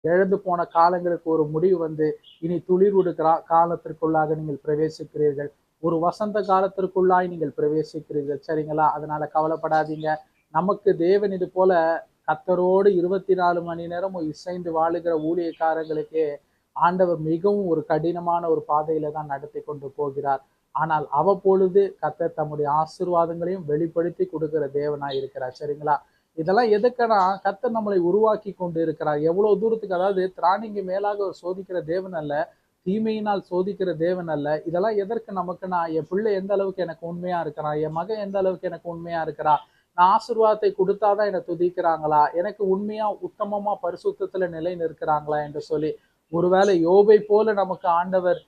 இழந்து போன காலங்களுக்கு ஒரு முடிவு வந்து இனி துளிர்விடு காலத்திற்குள்ளாக நீங்கள் பிரவேசிக்கிறீர்கள். ஒரு வசந்த காலத்திற்குள்ளாய் நீங்கள் பிரவேசிக்கிறீர்கள். சரிங்களா? அதனால கவலைப்படாதீங்க. நமக்கு தேவன் இது போல கர்த்தரோடு 24 மணி நேரமும் இசைந்து வாழுகிற ஊழியக்காரங்களுக்கே ஆண்டவர் மிகவும் ஒரு கடினமான ஒரு பாதையில தான் நடத்தி கொண்டு போகிறார். ஆனால் அவ்வப்பொழுது கர்த்தர் தம்முடைய ஆசீர்வாதங்களையும் வெளிப்படுத்தி கொடுக்கிற தேவனாய் இருக்கிறார். சரிங்களா? இதெல்லாம் எதுக்குன்னா, கர்த்தர் நம்மளை உருவாக்கி கொண்டு இருக்கிறார். எவ்வளவு தூரத்துக்கு, அதாவது திராணிக்கு மேலாக அவர் சோதிக்கிற தேவன் அல்ல. தீமையினால் சோதிக்கிற தேவன் அல்ல. இதெல்லாம் எதற்கு நமக்குன்னா, என் பிள்ளை எந்த அளவுக்கு எனக்கு உண்மையா இருக்கிறான், என் மகன் எந்த அளவுக்கு எனக்கு உண்மையா இருக்கிறா, நான் ஆசீர்வாதத்தை கொடுத்தாதான் என்னை துதிக்கிறாங்களா, எனக்கு உண்மையா உத்தமமா பரிசுத்தத்துல நிலை நிற்கிறாங்களா என்று சொல்லி, ஒருவேளை யோபை போல நமக்கு ஆண்டவர்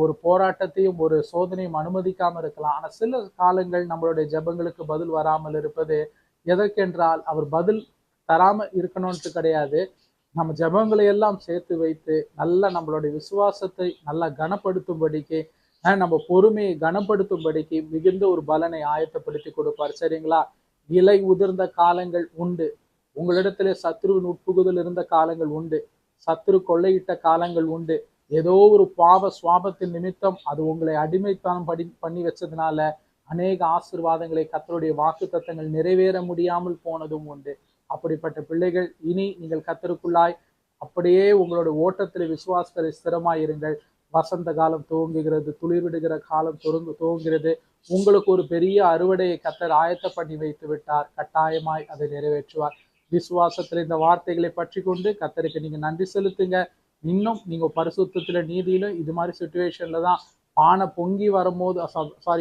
ஒரு போராட்டத்தையும் ஒரு சோதனையும் அனுமதிக்காம இருக்கலாம். ஆனா சில காலங்கள் நம்மளுடைய ஜெபங்களுக்கு பதில் வராமல் இருப்பது எதற்கென்றால், அவர் பதில் தராம இருக்கணும்ட்டு கிடையாது. நம்ம ஜெபங்களை எல்லாம் சேர்த்து வைத்து நல்லா நம்மளுடைய விசுவாசத்தை நல்லா கனப்படுத்தும்படிக்கு, நம்ம பொறுமையை கனப்படுத்தும்படிக்கு மிகுந்த ஒரு பலனை ஆயத்தப்படுத்தி கொடுப்பார். சரிங்களா? இலை உதிர்ந்த காலங்கள் உண்டு. உங்களிடத்திலே சத்துருவின் உட்புகுதல் இருந்த காலங்கள் உண்டு. சத்துரு கொள்ளையிட்ட காலங்கள் உண்டு. ஏதோ ஒரு பாவ சுவாபத்தின் நிமித்தம் அது உங்களை அடிமைத்தனம் பண்ணி வச்சதுனால அநேக ஆசீர்வாதங்களை, கர்த்தருடைய வாக்குத்தத்தங்கள் நிறைவேற முடியாமல் போனதும் உண்டு. அப்படிப்பட்ட பிள்ளைகள், இனி நீங்கள் கர்த்தருக்குள்ளாய் அப்படியே உங்களோட ஓட்டத்தில் விசுவாசத்தில் ஸ்திரமாய் இருங்கள். வசந்த காலம் துவங்குகிறது, துளிர்விடுகிற காலம் துவங்குகிறது. உங்களுக்கு ஒரு பெரிய அறுவடையை கர்த்தர் ஆயத்த பண்ணி வைத்து விட்டார். கட்டாயமாய் அதை நிறைவேற்றுவார். விசுவாசத்தில் இந்த வார்த்தைகளை பற்றி கொண்டு கர்த்தருக்கு நீங்க நன்றி செலுத்துங்க. இன்னும் நீங்க பரிசுத்தத்துல நீதியிலும் இது மாதிரி சுச்சுவேஷன்ல தான் பானை பொங்கி வரும்போது,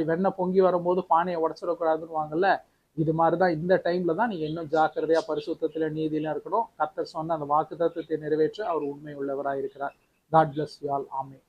வெண்ணெய் பொங்கி வரும்போது பானையை உடைச்சிடக்கூடாதுன்னு வாங்கல்ல, இது மாதிரிதான் இந்த டைம்ல தான் நீங்க இன்னும் ஜாக்கிரதையா பரிசுத்தத்துல நீதியிலும் இருக்கணும். கர்த்தர் சொன்ன அந்த வாக்கு தத்துவத்தை நிறைவேற்ற அவர் உண்மை உள்ளவராய் இருக்கிறார். God bless you all. Amen.